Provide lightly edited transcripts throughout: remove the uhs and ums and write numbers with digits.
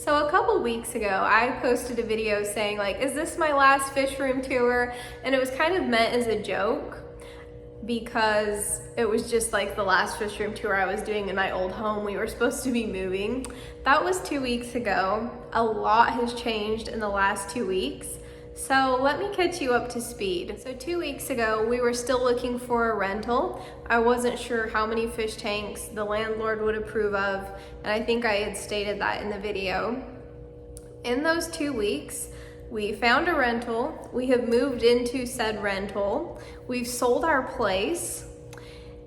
So a couple weeks ago, I posted a video saying like, is this my last fish room tour? And it was kind of meant as a joke because it was just like the last fish room tour I was doing in my old home. We were supposed to be moving. That was 2 weeks ago. A lot has changed in the last 2 weeks. So let me catch you up to speed. So 2 weeks ago, we were still looking for a rental. I wasn't sure how many fish tanks the landlord would approve of, and I think I had stated that in the video. In those 2 weeks, we found a rental. We have moved into said rental. We've sold our place,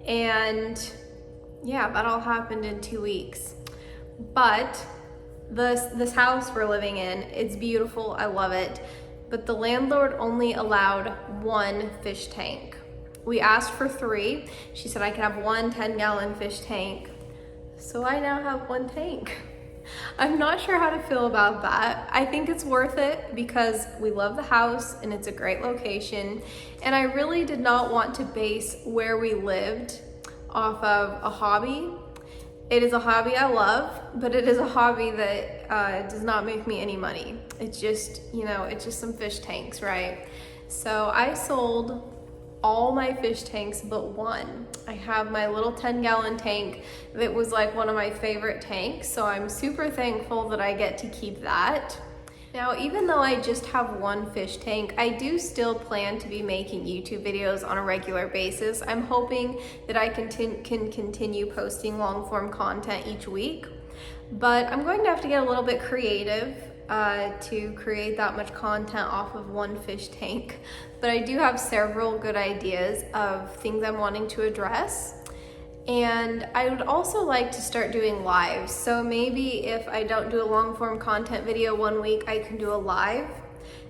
and yeah, that all happened in 2 weeks. But this house we're living in, it's beautiful, I love it. But the landlord only allowed 1 fish tank. We asked for 3. She said I could have 1 10-gallon fish tank. So I now have 1 tank. I'm not sure how to feel about that. I think it's worth it because we love the house and it's a great location. And I really did not want to base where we lived off of a hobby. It is a hobby I love, but it is a hobby that does not make me any money. It's just, it's just some fish tanks, right? So I sold all my fish tanks but 1. I have my little 10-gallon tank that was like one of my favorite tanks, so I'm super thankful that I get to keep that. Now, even though I just have 1 fish tank, I do still plan to be making YouTube videos on a regular basis. I'm hoping that I can continue posting long-form content each week, but I'm going to have to get a little bit creative to create that much content off of 1 fish tank. But I do have several good ideas of things I'm wanting to address. And I would also like to start doing lives. So maybe if I don't do a long form content video 1 week, I can do a live.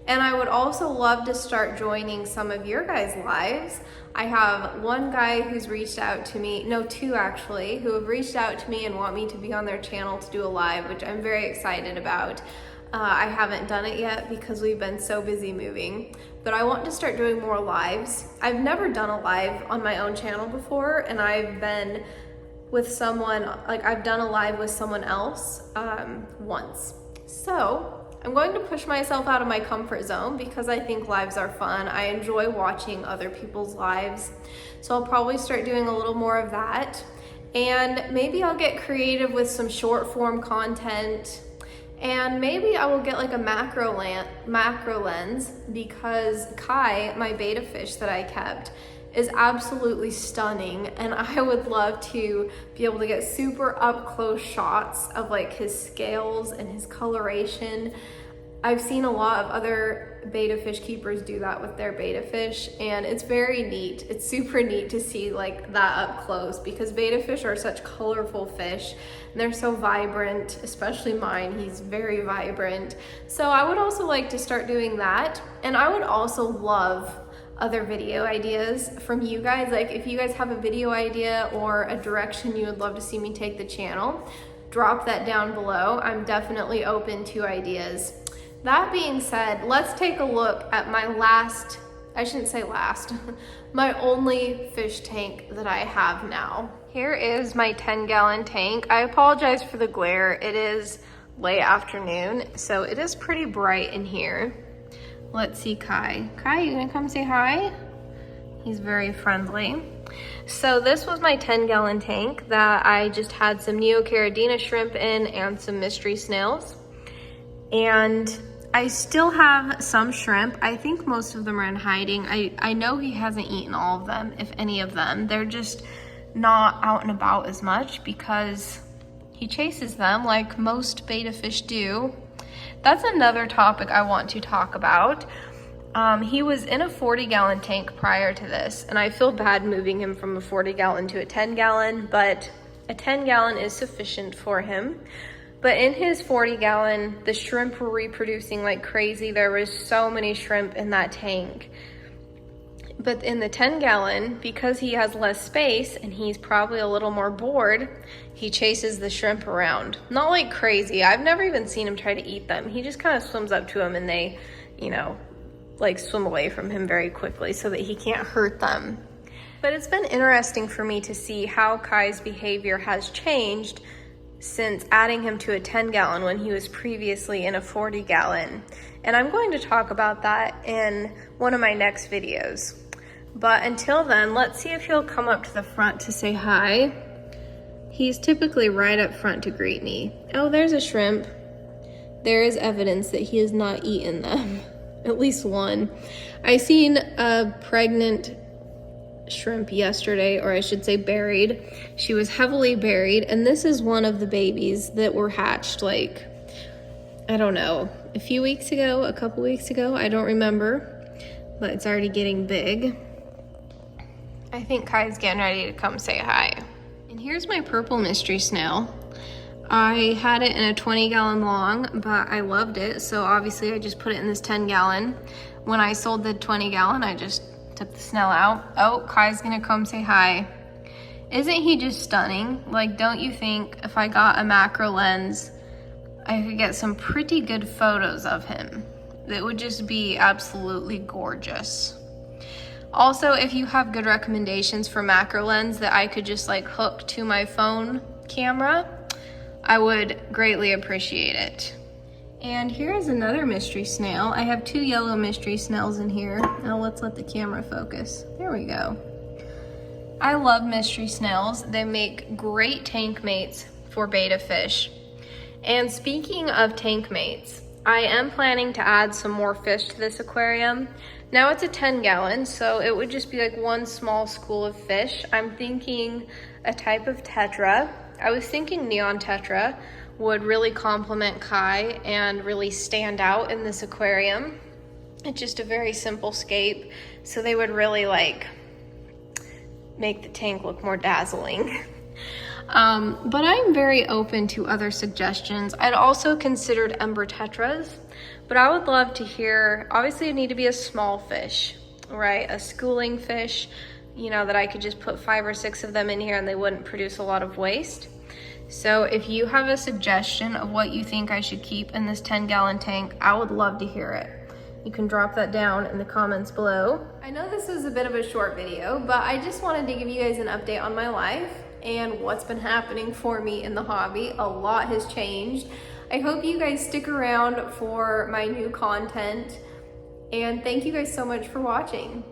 And I would also love to start joining some of your guys' lives. I have 1 guy who's reached out to me, no 2 actually, who have reached out to me and want me to be on their channel to do a live, which I'm very excited about. I haven't done it yet because we've been so busy moving, but I want to start doing more lives. I've never done a live on my own channel before, and I've been with someone, like I've done a live with someone else once. So I'm going to push myself out of my comfort zone because I think lives are fun. I enjoy watching other people's lives. So I'll probably start doing a little more of that. And maybe I'll get creative with some short form content. And maybe I will get like a macro lens because Kai, my betta fish that I kept, is absolutely stunning, and I would love to be able to get super up close shots of like his scales and his coloration. I've seen a lot of other betta fish keepers do that with their betta fish, and it's very neat. It's super neat to see like that up close because betta fish are such colorful fish and they're so vibrant, especially mine. He's very vibrant. So I would also like to start doing that, and I would also love other video ideas from you guys. Like if you guys have a video idea or a direction you would love to see me take the channel, drop that down below. I'm definitely open to ideas. That being said, let's take a look at my my only fish tank that I have now. Here is my 10-gallon tank. I apologize for the glare. It is late afternoon, so it is pretty bright in here. Let's see Kai. Kai, you gonna come say hi? He's very friendly. So this was my 10-gallon tank that I just had some Neocaridina shrimp in and some mystery snails. And I still have some shrimp. I think most of them are in hiding. I know he hasn't eaten all of them, if any of them. They're just not out and about as much because he chases them like most betta fish do. That's another topic I want to talk about. He was in a 40-gallon tank prior to this, and I feel bad moving him from a 40-gallon to a 10-gallon, but a 10-gallon is sufficient for him. But in his 40-gallon, the shrimp were reproducing like crazy. There was so many shrimp in that tank. But in the 10-gallon, because he has less space and he's probably a little more bored, he chases the shrimp around. Not like crazy. I've never even seen him try to eat them. He just kind of swims up to them and they, like swim away from him very quickly so that he can't hurt them. But it's been interesting for me to see how Kai's behavior has changed since adding him to a 10-gallon when he was previously in a 40-gallon. And I'm going to talk about that in one of my next videos. But until then, let's see if he'll come up to the front to say hi. He's typically right up front to greet me. Oh, there's a shrimp. There is evidence that he has not eaten them. At least one. I seen a pregnant shrimp yesterday, or I should say buried. She was heavily buried, and this is one of the babies that were hatched like, I don't know, a few weeks ago, a couple weeks ago, I don't remember, but it's already getting big. I think Kai's getting ready to come say hi. And here's my purple mystery snail. I had it in a 20-gallon long, but I loved it, so obviously I just put it in this 10-gallon. When I sold the 20-gallon, I just took the snail out. Oh, Kai's gonna come say hi. Isn't he just stunning? Like, don't you think if I got a macro lens, I could get some pretty good photos of him? That would just be absolutely gorgeous. Also, if you have good recommendations for macro lens that I could just like hook to my phone camera, I would greatly appreciate it. And here's another mystery snail. I have 2 yellow mystery snails in here. Now let's let the camera focus. There we go. I love mystery snails. They make great tank mates for betta fish. And speaking of tank mates, I am planning to add some more fish to this aquarium. Now it's a 10-gallon, so it would just be like one small school of fish. I'm thinking a type of tetra. I was thinking neon tetra would really complement Kai and really stand out in this aquarium. It's just a very simple scape, so they would really like make the tank look more dazzling. But I'm very open to other suggestions. I'd also considered ember tetras, but I would love to hear, obviously it need to be a small fish, right? A schooling fish, you know, that I could just put 5 or 6 of them in here and they wouldn't produce a lot of waste. So if you have a suggestion of what you think I should keep in this 10-gallon tank, I would love to hear it. You can drop that down in the comments below. I know this is a bit of a short video, but I just wanted to give you guys an update on my life and what's been happening for me in the hobby. A lot has changed. I hope you guys stick around for my new content, and thank you guys so much for watching.